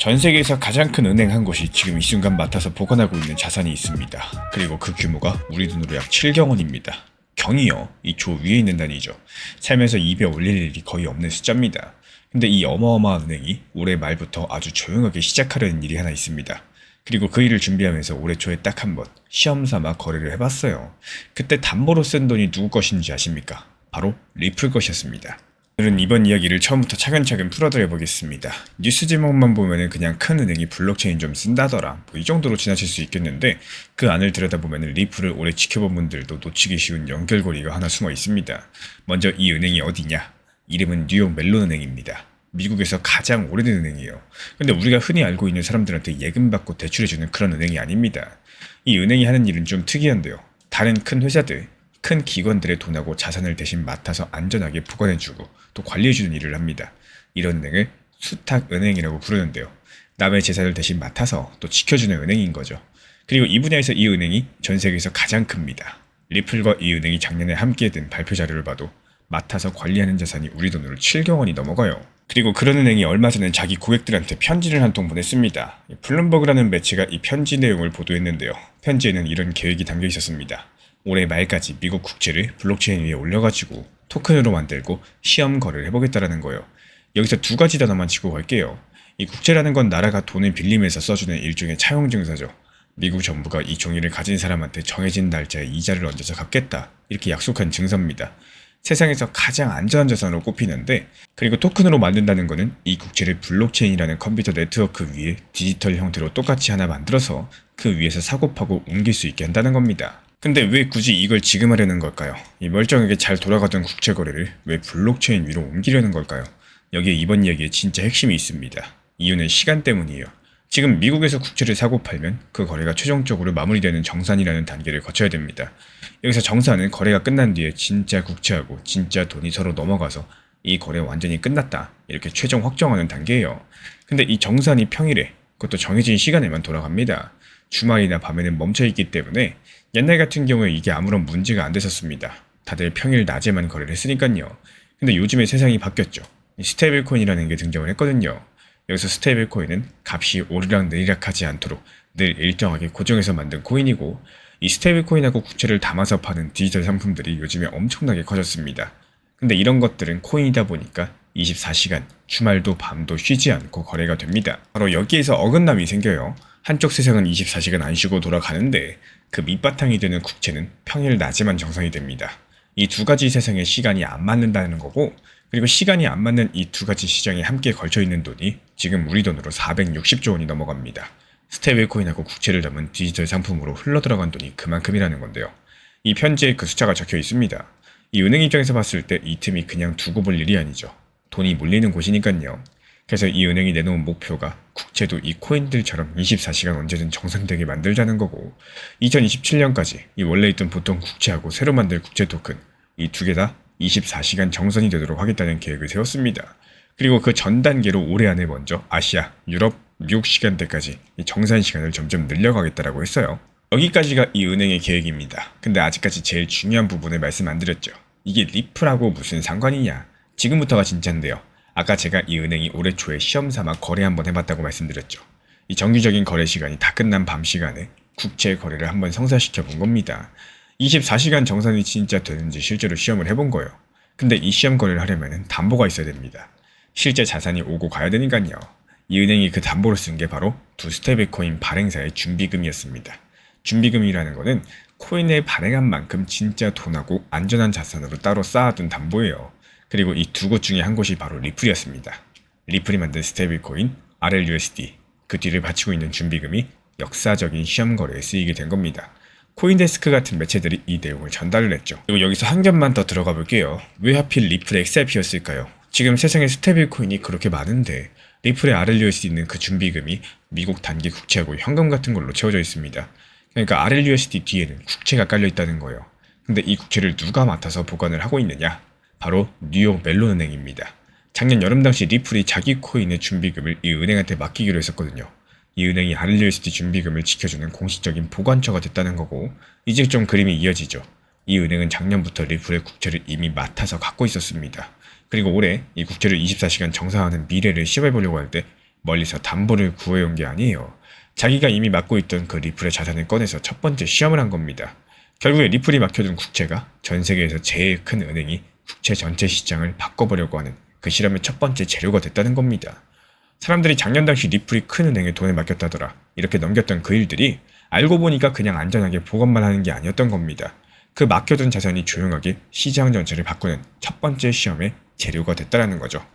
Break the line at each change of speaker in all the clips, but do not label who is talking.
전 세계에서 가장 큰 은행 한 곳이 지금 이 순간 맡아서 보관하고 있는 자산이 있습니다. 그리고 그 규모가 우리 돈으로 약 7경 원입니다. 경이요, 이 조 위에 있는 단위죠. 살면서 입에 올릴 일이 거의 없는 숫자입니다. 근데 이 어마어마한 은행이 올해 말부터 아주 조용하게 시작하려는 일이 하나 있습니다. 그리고 그 일을 준비하면서 올해 초에 딱 한 번 시험 삼아 거래를 해봤어요. 그때 담보로 쓴 돈이 누구 것인지 아십니까? 바로 리플 것이었습니다. 오늘은 이번 이야기를 처음부터 차근차근 풀어드려 보겠습니다. 뉴스 제목만 보면은 그냥 큰 은행이 블록체인 좀 쓴다더라, 이 정도로 지나칠 수 있겠는데, 그 안을 들여다보면 리플을 오래 지켜본 분들도 놓치기 쉬운 연결고리가 하나 숨어 있습니다. 먼저 이 은행이 어디냐? 이름은 뉴욕 멜론 은행입니다. 미국에서 가장 오래된 은행이에요. 근데 우리가 흔히 알고 있는 사람들한테 예금받고 대출해주는 그런 은행이 아닙니다. 이 은행이 하는 일은 좀 특이한데요. 다른 큰 회사들, 큰 기관들의 돈하고 자산을 대신 맡아서 안전하게 보관해주고 또 관리해주는 일을 합니다. 이런 은행을 수탁은행이라고 부르는데요. 남의 재산을 대신 맡아서 또 지켜주는 은행인 거죠. 그리고 이 분야에서 이 은행이 전 세계에서 가장 큽니다. 리플과 이 은행이 작년에 함께 든 발표 자료를 봐도 맡아서 관리하는 자산이 우리 돈으로 7경 원이 넘어가요. 그리고 그런 은행이 얼마 전에 자기 고객들한테 편지를 한 통 보냈습니다. 블룸버그라는 매체가 이 편지 내용을 보도했는데요. 편지에는 이런 계획이 담겨 있었습니다. 올해 말까지 미국 국채를 블록체인 위에 올려가지고 토큰으로 만들고 시험 거래를 해보겠다라는 거예요. 여기서 두 가지 단어만 짚고 갈게요. 이 국채라는 건 나라가 돈을 빌리면서 써주는 일종의 차용 증서죠. 미국 정부가 이 종이를 가진 사람한테 정해진 날짜에 이자를 얹어서 갚겠다, 이렇게 약속한 증서입니다. 세상에서 가장 안전한 자산으로 꼽히는데, 그리고 토큰으로 만든다는 거는 이 국채를 블록체인이라는 컴퓨터 네트워크 위에 디지털 형태로 똑같이 하나 만들어서 그 위에서 사고파고 옮길 수 있게 한다는 겁니다. 근데 왜 굳이 이걸 지금 하려는 걸까요? 이 멀쩡하게 잘 돌아가던 국채 거래를 왜 블록체인 위로 옮기려는 걸까요? 여기에 이번 이야기에 진짜 핵심이 있습니다. 이유는 시간 때문이에요. 지금 미국에서 국채를 사고 팔면 그 거래가 최종적으로 마무리되는 정산이라는 단계를 거쳐야 됩니다. 여기서 정산은 거래가 끝난 뒤에 진짜 국채하고 진짜 돈이 서로 넘어가서 이 거래 완전히 끝났다, 이렇게 최종 확정하는 단계예요. 근데 이 정산이 평일에, 그것도 정해진 시간에만 돌아갑니다. 주말이나 밤에는 멈춰있기 때문에 옛날 같은 경우에 이게 아무런 문제가 안 됐었습니다. 다들 평일 낮에만 거래를 했으니까요. 근데 요즘에 세상이 바뀌었죠. 스테이블 코인이라는 게 등장을 했거든요. 여기서 스테이블 코인은 값이 오르락 내리락 하지 않도록 늘 일정하게 고정해서 만든 코인이고, 이 스테이블 코인하고 국채를 담아서 파는 디지털 상품들이 요즘에 엄청나게 커졌습니다. 근데 이런 것들은 코인이다 보니까 24시간, 주말도 밤도 쉬지 않고 거래가 됩니다. 바로 여기에서 어긋남이 생겨요. 한쪽 세상은 24시간 안 쉬고 돌아가는데 그 밑바탕이 되는 국채는 평일 낮에만 정산이 됩니다. 이 두 가지 세상의 시간이 안 맞는다는 거고, 그리고 시간이 안 맞는 이 두 가지 시장에 함께 걸쳐있는 돈이 지금 우리 돈으로 460조 원이 넘어갑니다. 스테이블 코인하고 국채를 담은 디지털 상품으로 흘러들어간 돈이 그만큼이라는 건데요. 이 편지에 그 숫자가 적혀 있습니다. 이 은행 입장에서 봤을 때 이 틈이 그냥 두고 볼 일이 아니죠. 돈이 몰리는 곳이니까요. 그래서 이 은행이 내놓은 목표가 국채도 이 코인들처럼 24시간 언제든 정산되게 만들자는 거고, 2027년까지 이 원래 있던 보통 국채하고 새로 만들 국채 토큰, 이 두 개 다 24시간 정산이 되도록 하겠다는 계획을 세웠습니다. 그리고 그 전 단계로 올해 안에 먼저 아시아, 유럽, 미국 시간대까지 이 정산 시간을 점점 늘려가겠다라고 했어요. 여기까지가 이 은행의 계획입니다. 근데 아직까지 제일 중요한 부분을 말씀 안 드렸죠. 이게 리플하고 무슨 상관이냐? 지금부터가 진짜인데요. 아까 제가 이 은행이 올해 초에 시험 삼아 거래 한번 해봤다고 말씀드렸죠. 이 정규적인 거래 시간이 다 끝난 밤 시간에 국채 거래를 한번 성사시켜 본 겁니다. 24시간 정산이 진짜 되는지 실제로 시험을 해본 거예요. 근데 이 시험 거래를 하려면 담보가 있어야 됩니다. 실제 자산이 오고 가야 되니까요. 이 은행이 그 담보를 쓴 게 바로 두 스테이블 코인 발행사의 준비금이었습니다. 준비금이라는 거는 코인을 발행한 만큼 진짜 돈하고 안전한 자산으로 따로 쌓아둔 담보예요. 그리고 이 두 곳 중에 한 곳이 바로 리플이었습니다. 리플이 만든 스테이블 코인 RLUSD, 그 뒤를 바치고 있는 준비금이 역사적인 시험 거래에 쓰이게 된 겁니다. 코인데스크 같은 매체들이 이 내용을 전달을 했죠. 그리고 여기서 한 겹만 더 들어가 볼게요. 왜 하필 리플의 XRP였을까요? 지금 세상에 스테이블 코인이 그렇게 많은데 리플의 RLUSD 있는 그 준비금이 미국 단기 국채하고 현금 같은 걸로 채워져 있습니다. 그러니까 RLUSD 뒤에는 국채가 깔려 있다는 거예요. 근데 이 국채를 누가 맡아서 보관을 하고 있느냐? 바로 뉴욕 멜론 은행입니다. 작년 여름 당시 리플이 자기 코인의 준비금을 이 은행한테 맡기기로 했었거든요. 이 은행이 RLUSD 준비금을 지켜주는 공식적인 보관처가 됐다는 거고, 이제 좀 그림이 이어지죠. 이 은행은 작년부터 리플의 국채를 이미 맡아서 갖고 있었습니다. 그리고 올해 이 국채를 24시간 정산하는 미래를 시험해보려고 할 때 멀리서 담보를 구해온 게 아니에요. 자기가 이미 맡고 있던 그 리플의 자산을 꺼내서 첫 번째 시험을 한 겁니다. 결국에 리플이 맡겨둔 국채가 전 세계에서 제일 큰 은행이 국채 전체 시장을 바꿔보려고 하는 그 실험의 첫 번째 재료가 됐다는 겁니다. 사람들이 작년 당시 리플이 큰 은행에 돈을 맡겼다더라 이렇게 넘겼던 그 일들이 알고 보니까 그냥 안전하게 보관만 하는 게 아니었던 겁니다. 그 맡겨둔 자산이 조용하게 시장 전체를 바꾸는 첫 번째 시험의 재료가 됐다는 거죠.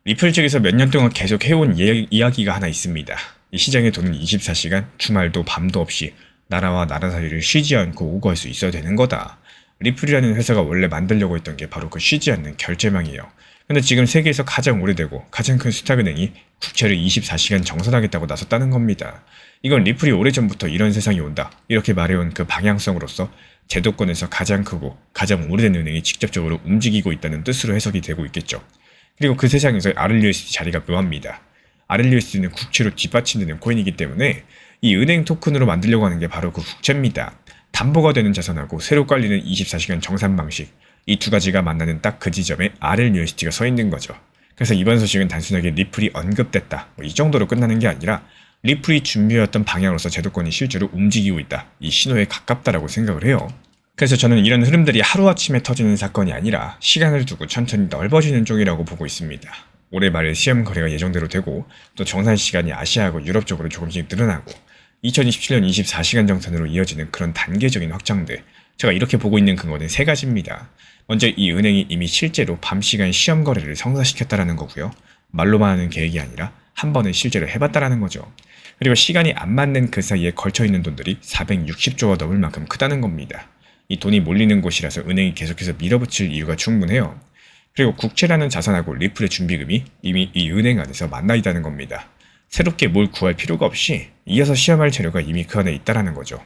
리플 측에서 몇 년 동안 계속 해온 이야기가 하나 있습니다. 이 시장의 돈은 24시간 주말도 밤도 없이 나라와 나라 사이를 쉬지 않고 오고 갈 수 있어야 되는 거다. 리플이라는 회사가 원래 만들려고 했던 게 바로 그 쉬지 않는 결제망이에요. 근데 지금 세계에서 가장 오래되고 가장 큰 수탁은행이 국채를 24시간 정산하겠다고 나섰다는 겁니다. 이건 리플이 오래전부터 이런 세상이 온다 이렇게 말해온 그 방향성으로서 제도권에서 가장 크고 가장 오래된 은행이 직접적으로 움직이고 있다는 뜻으로 해석이 되고 있겠죠. 그리고 그 세상에서 RLUSD 자리가 묘합니다. RLUSD는 국채로 뒷받침되는 코인이기 때문에 이 은행 토큰으로 만들려고 하는 게 바로 그 국채입니다. 담보가 되는 자산하고 새로 깔리는 24시간 정산 방식, 이 두 가지가 만나는 딱 그 지점에 RLUSD가 서 있는 거죠. 그래서 이번 소식은 단순하게 리플이 언급됐다 이 정도로 끝나는 게 아니라 리플이 준비해왔던 방향으로서 제도권이 실제로 움직이고 있다, 이 신호에 가깝다라고 생각을 해요. 그래서 저는 이런 흐름들이 하루아침에 터지는 사건이 아니라 시간을 두고 천천히 넓어지는 쪽이라고 보고 있습니다. 올해 말에 시험 거래가 예정대로 되고 또 정산 시간이 아시아하고 유럽 쪽으로 조금씩 늘어나고 2027년 24시간 정산으로 이어지는 그런 단계적인 확장들, 제가 이렇게 보고 있는 근거는 세 가지입니다. 먼저 이 은행이 이미 실제로 밤 시간 시험 거래를 성사시켰다라는 거고요. 말로만 하는 계획이 아니라 한 번은 실제로 해봤다라는 거죠. 그리고 시간이 안 맞는 그 사이에 걸쳐있는 돈들이 460조가 넘을 만큼 크다는 겁니다. 이 돈이 몰리는 곳이라서 은행이 계속해서 밀어붙일 이유가 충분해요. 그리고 국채라는 자산하고 리플의 준비금이 이미 이 은행 안에서 만나 있다는 겁니다. 새롭게 뭘 구할 필요가 없이 이어서 시험할 재료가 이미 그 안에 있다는 거죠.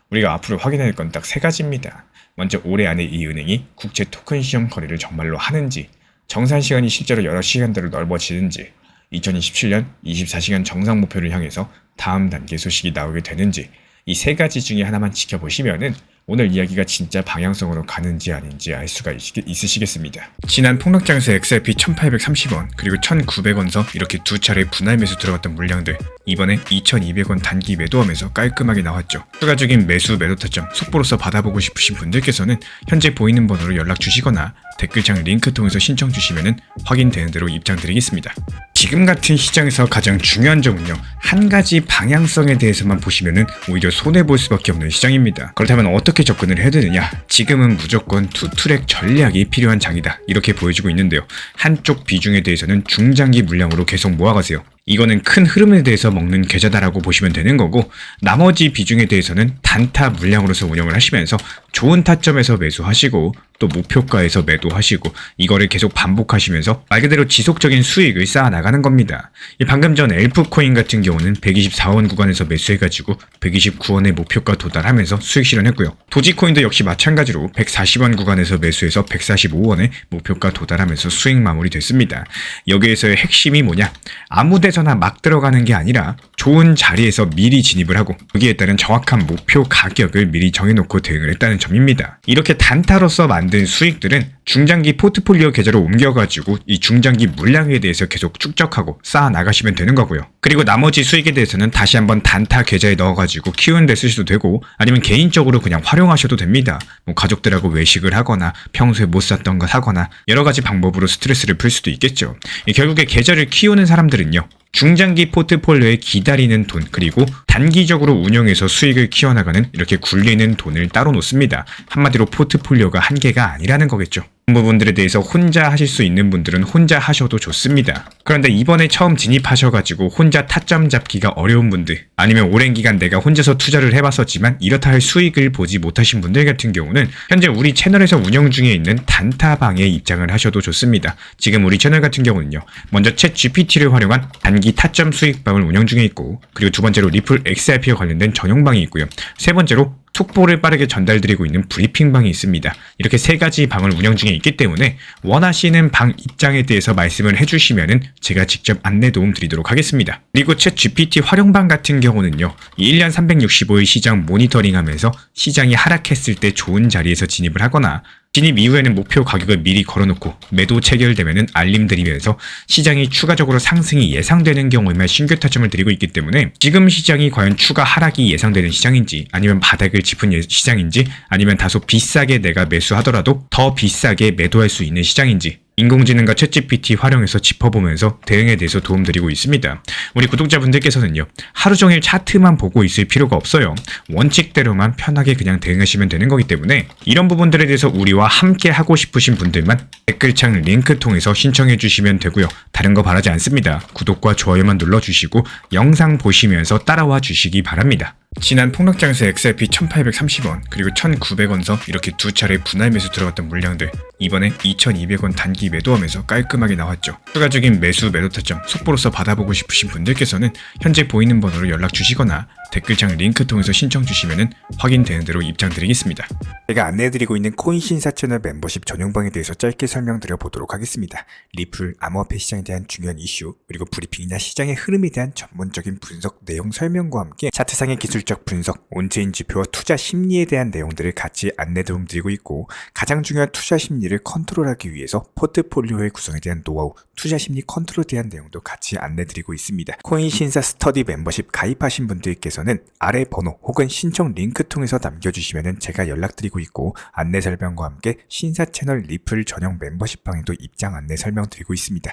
우리가 앞으로 확인할 건 딱 세 가지입니다. 먼저 올해 안에 이 은행이 국채 토큰 시험 거래를 정말로 하는지, 정산 시간이 실제로 여러 시간대로 넓어지는지, 2027년 24시간 정상 목표를 향해서 다음 단계 소식이 나오게 되는지, 이 세 가지 중에 하나만 지켜보시면은 오늘 이야기가 진짜 방향성으로 가는지 아닌지 알 수가 있으시겠습니다. 지난 폭락장에서 XRP 1830원 그리고 1900원서 이렇게 두 차례 분할 매수 들어갔던 물량들, 이번에 2200원 단기 매도하면서 깔끔하게 나왔죠. 추가적인 매수 매도 타점 속보로서 받아보고 싶으신 분들께서는 현재 보이는 번호로 연락 주시거나 댓글창 링크 통해서 신청 주시면 확인되는 대로 입장 드리겠습니다. 지금 같은 시장에서 가장 중요한 점은요, 한 가지 방향성에 대해서만 보시면 오히려 손해볼 수밖에 없는 시장입니다. 그렇다면 어떻게 접근을 해야 되느냐? 지금은 무조건 투트랙 전략이 필요한 장이다 이렇게 보여지고 있는데요. 한쪽 비중에 대해서는 중장기 물량으로 계속 모아가세요. 이거는 큰 흐름에 대해서 먹는 계좌다라고 보시면 되는 거고, 나머지 비중에 대해서는 단타 물량으로서 운영을 하시면서 좋은 타점에서 매수하시고 또 목표가에서 매도하시고 이거를 계속 반복하시면서 말 그대로 지속적인 수익을 쌓아나가는 겁니다. 방금 전 엘프코인 같은 경우는 124원 구간에서 매수해가지고 129원의 목표가 도달하면서 수익 실현했고요. 도지코인도 역시 마찬가지로 140원 구간에서 매수해서 145원의 목표가 도달하면서 수익 마무리됐습니다. 여기에서의 핵심이 뭐냐? 아무 데서나 막 들어가는 게 아니라 좋은 자리에서 미리 진입을 하고 여기에 따른 정확한 목표 가격을 미리 정해놓고 대응을 했다는 점입니다. 이렇게 단타로서 만든 수익들은 중장기 포트폴리오 계좌로 옮겨가지고 이 중장기 물량에 대해서 계속 축적하고 쌓아 나가시면 되는 거고요. 그리고 나머지 수익에 대해서는 다시 한번 단타 계좌에 넣어가지고 키우는 데 쓰셔도 되고 아니면 개인적으로 그냥 활용하셔도 됩니다. 뭐 가족들하고 외식을 하거나 평소에 못 샀던 거 사거나 여러 가지 방법으로 스트레스를 풀 수도 있겠죠. 결국에 계좌를 키우는 사람들은요, 중장기 포트폴리오에 기다리는 돈 그리고 단기적으로 운영해서 수익을 키워나가는 이렇게 굴리는 돈을 따로 놓습니다. 한마디로 포트폴리오가 한계가 아니라는 거겠죠. 부분들에 대해서 혼자 하실 수 있는 분들은 혼자 하셔도 좋습니다. 그런데 이번에 처음 진입하셔가지고 혼자 타점 잡기가 어려운 분들, 아니면 오랜 기간 내가 혼자서 투자를 해봤었지만 이렇다 할 수익을 보지 못하신 분들 같은 경우는 현재 우리 채널에서 운영 중에 있는 단타방에 입장을 하셔도 좋습니다. 지금 우리 채널 같은 경우는요, 먼저 챗 GPT를 활용한 단기 타점 수익방을 운영 중에 있고, 그리고 두 번째로 리플 XRP와 관련된 전용방이 있고요. 세 번째로 속보를 빠르게 전달드리고 있는 브리핑방이 있습니다. 이렇게 세 가지 방을 운영 중에 있기 때문에 원하시는 방 입장에 대해서 말씀을 해주시면 제가 직접 안내 도움 드리도록 하겠습니다. 그리고 챗 GPT 활용방 같은 경우는요, 1년 365일 시장 모니터링하면서 시장이 하락했을 때 좋은 자리에서 진입을 하거나 진입 이후에는 목표 가격을 미리 걸어놓고 매도 체결되면 알림 드리면서 시장이 추가적으로 상승이 예상되는 경우에만 신규 타점을 드리고 있기 때문에 지금 시장이 과연 추가 하락이 예상되는 시장인지 아니면 바닥을 짚은 시장인지 아니면 다소 비싸게 내가 매수하더라도 더 비싸게 매도할 수 있는 시장인지 인공지능과 챗GPT 활용해서 짚어보면서 대응에 대해서 도움드리고 있습니다. 우리 구독자분들께서는요, 하루 종일 차트만 보고 있을 필요가 없어요. 원칙대로만 편하게 그냥 대응하시면 되는 거기 때문에 이런 부분들에 대해서 우리와 함께 하고 싶으신 분들만 댓글창 링크 통해서 신청해 주시면 되고요. 다른 거 바라지 않습니다. 구독과 좋아요만 눌러주시고 영상 보시면서 따라와 주시기 바랍니다. 지난 폭락장에서 XRP 1830원 그리고 1900원서 이렇게 두 차례 분할 매수 들어갔던 물량들 이번에 2200원 단기 매도하면서 깔끔하게 나왔죠. 추가적인 매수 매도 타점 속보로서 받아보고 싶으신 분들께서는 현재 보이는 번호로 연락 주시거나 댓글창 링크 통해서 신청 주시면 확인되는 대로 입장 드리겠습니다. 제가 안내해드리고 있는 코인 신사 채널 멤버십 전용방에 대해서 짧게 설명드려 보도록 하겠습니다. 리플, 암호화폐 시장에 대한 중요한 이슈, 그리고 브리핑이나 시장의 흐름에 대한 전문적인 분석 내용 설명과 함께 차트상의 기술적 분석, 온체인 지표와 투자 심리에 대한 내용들을 같이 안내 도움드리고 있고 가장 중요한 투자 심리를 컨트롤하기 위해서 포트폴리오의 구성에 대한 노하우, 투자 심리 컨트롤에 대한 내용도 같이 안내드리고 있습니다. 코인 신사 스터디 멤버십 가입하신 분들께서는 아래 번호 혹은 신청 링크 통해서 남겨주시면 제가 연락드리고 있고 안내 설명과 함께 신사 채널 리플 전용 멤버십 방에도 입장 안내 설명드리고 있습니다.